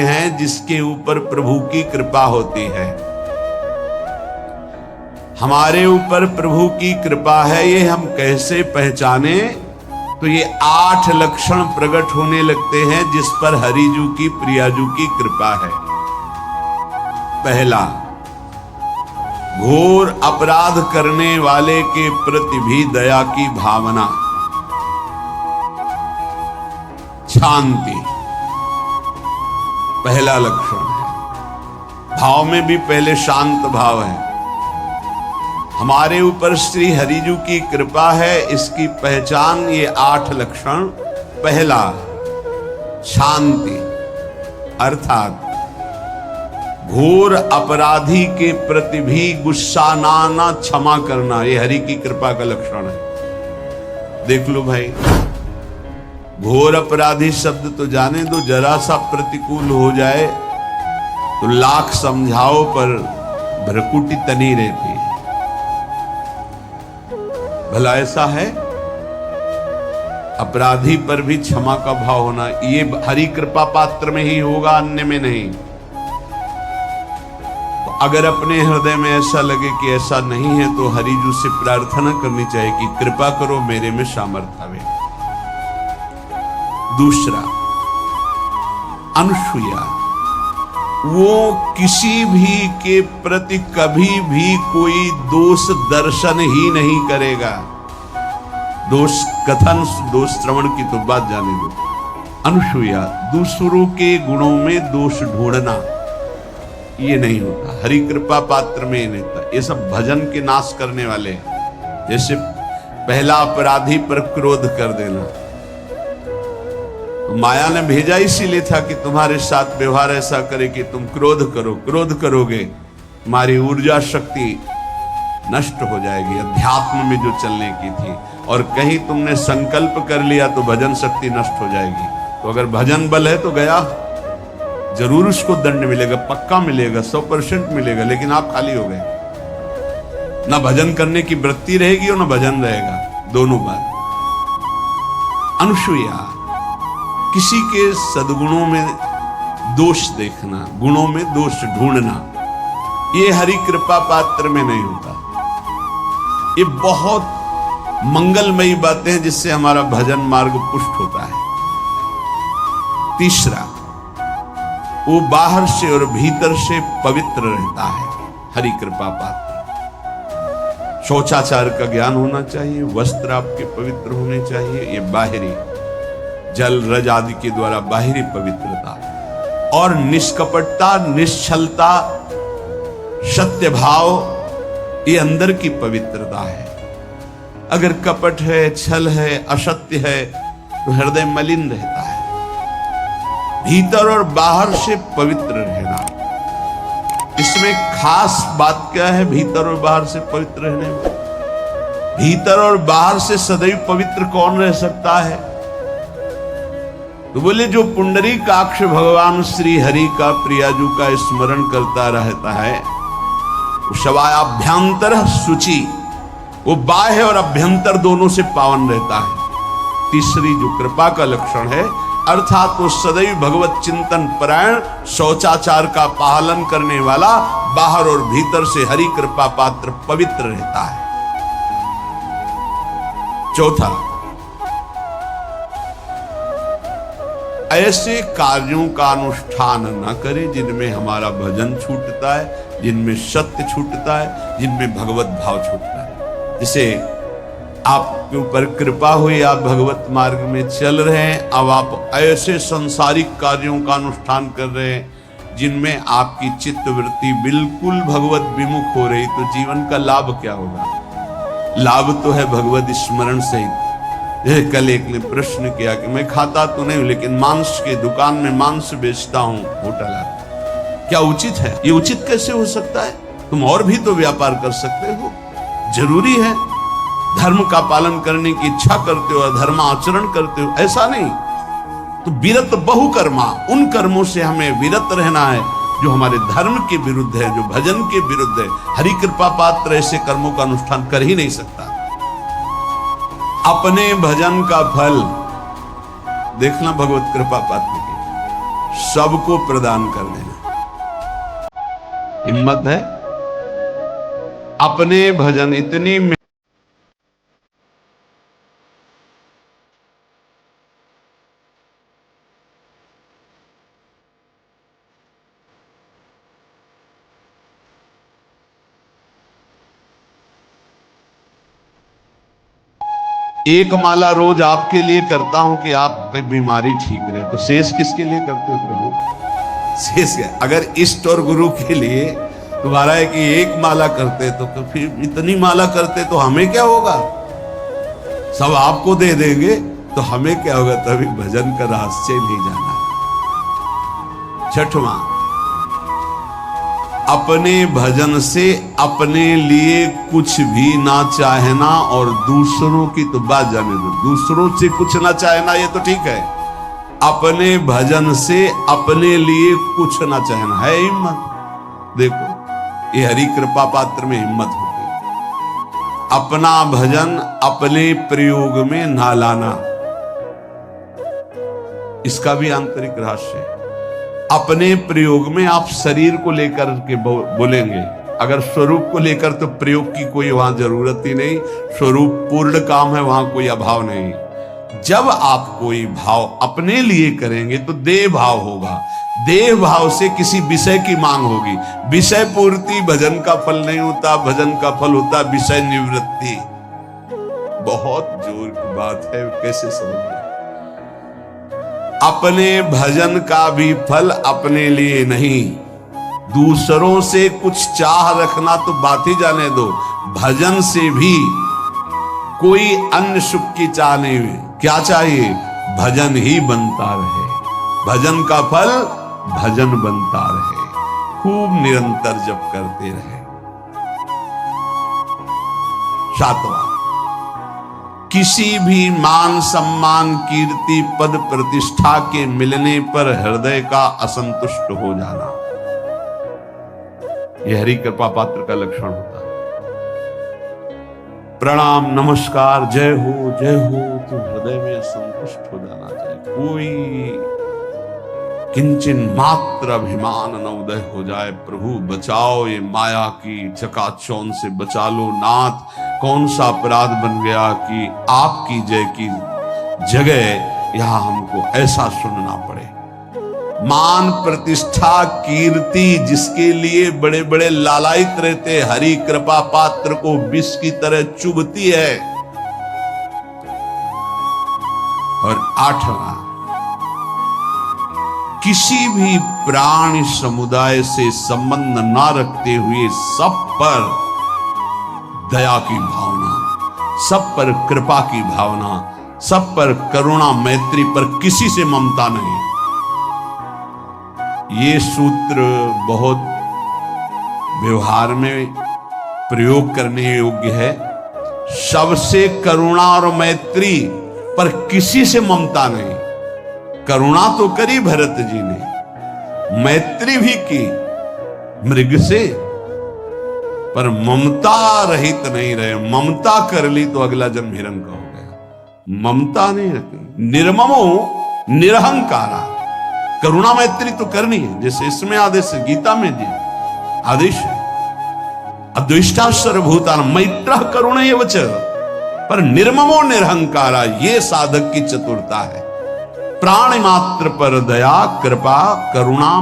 हैं जिसके ऊपर प्रभु की कृपा होती है। हमारे ऊपर प्रभु की कृपा है, ये हम कैसे पहचाने? तो ये 8 लक्षण प्रकट होने लगते हैं जिस पर हरिजू की प्रियाजू की कृपा है। पहला, घोर अपराध करने वाले के प्रति भी दया की भावना, शांति पहला लक्षण है। भाव में भी पहले शांत भाव है। हमारे ऊपर श्री हरिजू की कृपा है, इसकी पहचान ये 8 लक्षण। पहला, शांति, अर्थात घोर अपराधी के प्रति भी गुस्सा ना क्षमा करना, ये हरि की कृपा का लक्षण है। देख लो भाई, घोर अपराधी शब्द तो जाने दो, जरा सा प्रतिकूल हो जाए तो लाख समझाओ पर भ्रकुटी तनी रहती है। भला ऐसा है? अपराधी पर भी क्षमा का भाव होना, ये हरि कृपा पात्र में ही होगा, अन्य में नहीं। तो अगर अपने हृदय में ऐसा लगे कि ऐसा नहीं है तो हरिजू से प्रार्थना करनी चाहिए कि कृपा करो, मेरे में सामर्थ्य आवे। दूसरा, अनुसूया, वो किसी भी के प्रति कभी भी कोई दोष दर्शन ही नहीं करेगा। दोष कथन, दोष श्रवण की तो बात जाने दो। अनुसूया, दूसरों के गुणों में दोष ढूंढना ये नहीं होता, हरि कृपा पात्र में नहीं होता। ये सब भजन के नाश करने वाले हैं। जैसे पहला अपराधी पर क्रोध कर देना, तो माया ने भेजा इसीलिए था कि तुम्हारे साथ व्यवहार ऐसा करे कि तुम क्रोध करो। क्रोध करोगे तुम्हारी ऊर्जा शक्ति नष्ट हो जाएगी, अध्यात्म में जो चलने की थी। और कहीं तुमने संकल्प कर लिया तो भजन शक्ति नष्ट हो जाएगी। तो अगर भजन बल है तो गया, जरूर उसको दंड मिलेगा, पक्का मिलेगा, 100% मिलेगा, लेकिन आप खाली हो गए। ना भजन करने की वृत्ति रहेगी और ना भजन रहेगा, दोनों बात। अनुसूया, किसी के सद्गुणों में दोष देखना, गुणों में दोष ढूंढना, ये हरि कृपा पात्र में नहीं होता। ये बहुत मंगलमयी बातें हैं जिससे हमारा भजन मार्ग पुष्ट होता है। तीसरा, वो बाहर से और भीतर से पवित्र रहता है, हरि कृपा पात्र। शौचाचार का ज्ञान होना चाहिए, वस्त्र आपके पवित्र होने चाहिए, ये बाहरी जल रज आदि के द्वारा बाहरी पवित्रता, और निष्कपटता, निश्चलता, सत्य भाव, ये अंदर की पवित्रता है। अगर कपट है, छल है, असत्य है तो हृदय मलिन रहता है। भीतर और बाहर से पवित्र रहना, इसमें खास बात क्या है? भीतर और बाहर से पवित्र रहने में, भीतर और बाहर से सदैव पवित्र कौन रह सकता है? तो बोले जो पुंडरीकाक्ष भगवान श्री हरि का, प्रियाजू का स्मरण करता रहता है, शवायाभ्यंतर शुचि, वो बाह्य और अभ्यंतर दोनों से पावन रहता है। तीसरी जो कृपा का लक्षण है, अर्थात वो सदैव भगवत चिंतन परायण, शौचाचार का पालन करने वाला, बाहर और भीतर से हरि कृपा पात्र पवित्र रहता है। चौथा, ऐसे कार्यों का अनुष्ठान न करे जिनमें हमारा भजन छूटता है, जिनमें सत्य छूटता है, जिनमें भगवत भाव छूटता है। जैसे आपके ऊपर कृपा हुई, आप भगवत मार्ग में चल रहे हैं, अब आप ऐसे सांसारिक कार्यों का अनुष्ठान कर रहे हैं जिनमें आपकी चित्तवृत्ति बिल्कुल भगवत विमुख हो रही, तो जीवन का लाभ क्या होगा? लाभ तो है भगवत स्मरण से। कल एक ने प्रश्न किया कि मैं खाता तो नहीं हूं लेकिन मांस के दुकान में मांस बेचता हूं, होटल है, क्या उचित है? ये उचित कैसे हो सकता है? तुम और भी तो व्यापार कर सकते हो। जरूरी है धर्म का पालन करने की इच्छा करते हो, धर्माचरण करते हो, ऐसा नहीं। तो विरत बहुकर्मा, उन कर्मों से हमें विरत रहना है जो हमारे धर्म के विरुद्ध है, जो भजन के विरुद्ध है। हरि कृपा पात्र ऐसे कर्मों का अनुष्ठान कर ही नहीं सकता। अपने भजन का फल देखना भगवत कृपा पात्र की, सबको प्रदान कर देना। हिम्मत है? अपने भजन इतनी एक माला रोज आपके लिए करता हूं कि आपकी बीमारी ठीक रहे, तो शेष किसके लिए करते हो प्रभु? शेष है अगर इष्ट और गुरु के लिए तुम्हारा है कि एक माला करते तो फिर इतनी माला करते तो हमें क्या होगा? सब आपको दे देंगे तो हमें क्या होगा? तभी भजन का रहस्य नहीं जाना है। छठवां, अपने भजन से अपने लिए कुछ भी ना चाहना और दूसरों की तो बात जाने दो, दूसरों से कुछ ना चाहना ये तो ठीक है, अपने भजन से अपने लिए कुछ ना चाहना है हिम्मत। देखो ये हरि कृपा पात्र में हिम्मत होती है। अपना भजन अपने प्रयोग में ना लाना, इसका भी आंतरिक रहस्य है। अपने प्रयोग में आप शरीर को लेकर के बोलेंगे, अगर स्वरूप को लेकर तो प्रयोग की कोई वहां जरूरत ही नहीं, स्वरूप पूर्ण काम है, वहां कोई अभाव नहीं। जब आप कोई भाव अपने लिए करेंगे तो देह भाव होगा, देह भाव से किसी विषय की मांग होगी, विषय पूर्ति भजन का फल नहीं होता, भजन का फल होता विषय निवृत्ति। बहुत जोर की बात है, कैसे समझिए? अपने भजन का भी फल अपने लिए नहीं, दूसरों से कुछ चाह रखना तो बात ही जाने दो, भजन से भी कोई अन्य सुख की चाह नहीं। क्या चाहिए? भजन ही बनता रहे, भजन का फल भजन बनता रहे, खूब निरंतर जप करते रहे। सातवां, किसी भी मान सम्मान कीर्ति पद प्रतिष्ठा के मिलने पर हृदय का असंतुष्ट हो जाना, यह हरि कृपा पात्र का लक्षण होता है। प्रणाम नमस्कार जय हो तो हृदय में असंतुष्ट हो जाना चाहिए। कोई किंचन मात्र अभिमान न उदय हो जाए। प्रभु बचाओ, ये माया की चकाचौंध से बचा लो नाथ। कौन सा अपराध बन गया कि आपकी जय की जगह यहां हमको ऐसा सुनना पड़े। मान प्रतिष्ठा कीर्ति जिसके लिए बड़े बड़े लालायित रहते, हरि कृपा पात्र को विष की तरह चुभती है। और आठवां, किसी भी प्राणी समुदाय से संबंध ना रखते हुए सब पर दया की भावना, सब पर कृपा की भावना, सब पर करुणा मैत्री पर किसी से ममता नहीं। ये सूत्र बहुत व्यवहार में प्रयोग करने योग्य है। सबसे करुणा और मैत्री पर किसी से ममता नहीं। करुणा तो करी भरत जी ने, मैत्री भी की मृग से, पर ममता रहित नहीं रहे। ममता कर ली तो अगला जन्म हिरण का हो गया। ममता नहीं रखी। निर्ममो निरहंकारा। करुणा मैत्री तो करनी है, जैसे इसमें आदेश है, गीता में जी आदेश है, अद्वेष्टा सर्वभूतान मैत्रः करुणैव च। पर निर्ममो निरहंकारा, ये साधक की चतुरता है। प्राण मात्र पर दया कृपा करुणा